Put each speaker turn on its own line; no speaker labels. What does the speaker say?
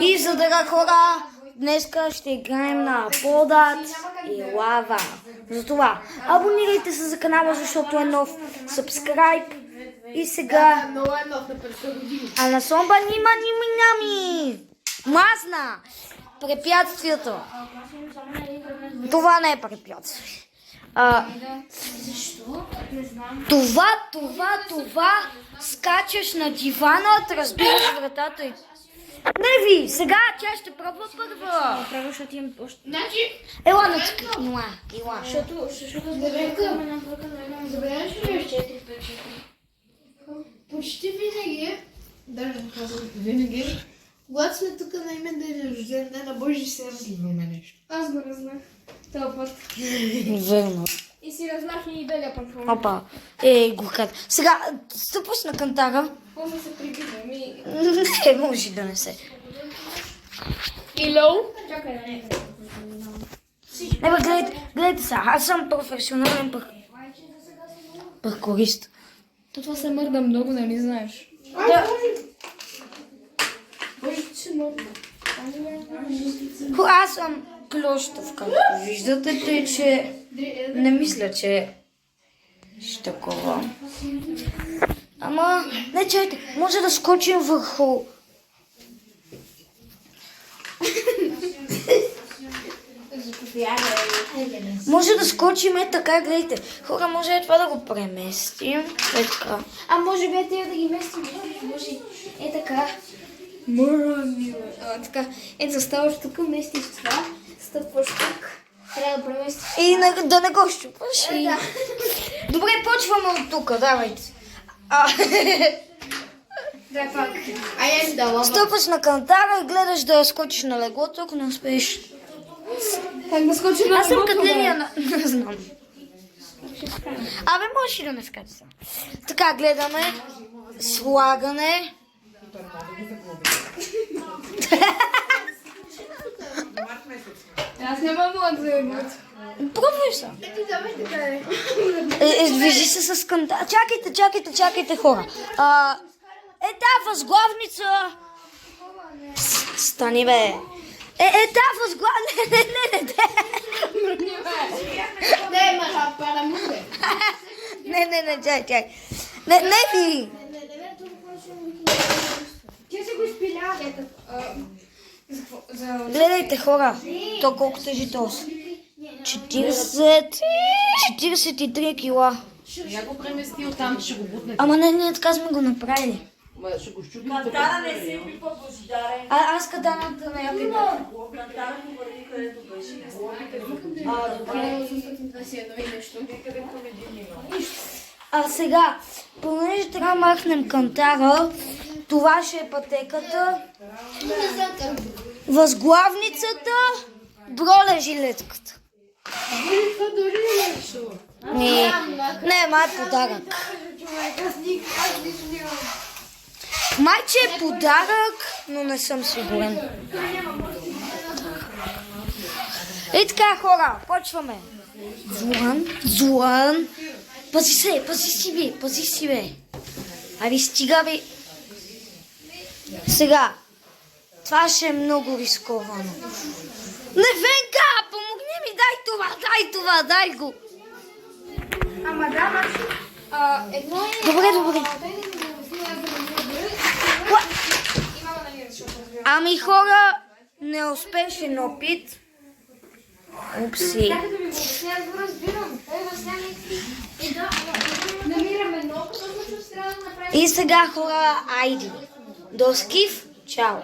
И за да хора, днеска ще играем на Подат и Лава. Затова абонирайте се за канала, защото е нов. Subscribe. И сега... А на Сомба нима нами. Мазна. Препятствието. Това не е препятствие. Това скачаш на дивана, разбираш вратата и... Не ви, сега тя ще пробва първа.
Правя, защото имам още...
Ела на цъка. Ела.
Защото
Забеляваш ли още 4-5-4? Почти винаги, даже не казвам винаги, когато сме тук на име ден рожден на Божи се разливаме нещо.
аз го разнах. Това път.
Верно.
И си разнах и белия път.
Опа. Глухат. Сега, стъпваш на кантара.
После се прибивам и...
Не, може да не се.
Илоу? Чакай да не.
Не, бе, гледайте сега. Аз съм професионален паркурист.
Това се мърда много, нали знаеш?
Да.
Боже, ти си мърда.
Аз съм клощов, както виждате, тъй че не мисля, че ще такова. Ама, не чайте, може да скочим върху... Може да скочим така, гледайте. Хора, може това да го преместим. Така.
А може би тези да ги местим. Може така. Мора мила. Така. Ето заставаш тук, местиш това. Стъпваш тук. Трябва да преместиш.
И да не го щупаш.
Да.
Добре, почваме от тук, давайте.
Да, пак.
Ай, дала.
Стъпваш на кантара и гледаш да скочиш на леглото, ако не успееш.
Как да скочи на
Аз съм
леглото,
Катления
бе?
на... Не знам. Абе, можеш и да не скача сега. Така, гледаме. Слагане.
Аз не мога да заебат.
Пробвай се.
Ти давай така е.
Движи се с кантара. Чакайте, хора. Възглавница. Стани, бе. Възглавница.
Не, ма, парамуте.
Не, чай. Не ви.
Ти си го изпиля.
Гледайте, хора. То колко тежи този? 43 кила.
Я го премести оттам, ще го бутне.
Ама не, така сме го направили.
Ма ще го щупи.
Кантара не си пипа пожидарен.
Аз каданата не я пипам.
Кантара му върви където беше.
Добре.
21 и нещо.
А сега, понеже трябва да махнем кантара, това ще е пътеката, възглавницата, броля жилетката.
Това дори не е нещо.
Не, май е подарък.
Аз лично нямам.
Майче е подарък, но не съм сигурен. И така, хора, почваме. Зуан. Пази си, бе. Аби стига, бе. Сега, това ще е много рисковано. Невенка, помогни ми, дай го.
Ама да, едно е...
Добре. Ами хора, неуспешен опит. Упси.
Чакай да ми го обясня, аз го разбирам. Той обясня някакви... Намираме много, защото трябва да направим...
И сега хора, айди. До скиф, чао.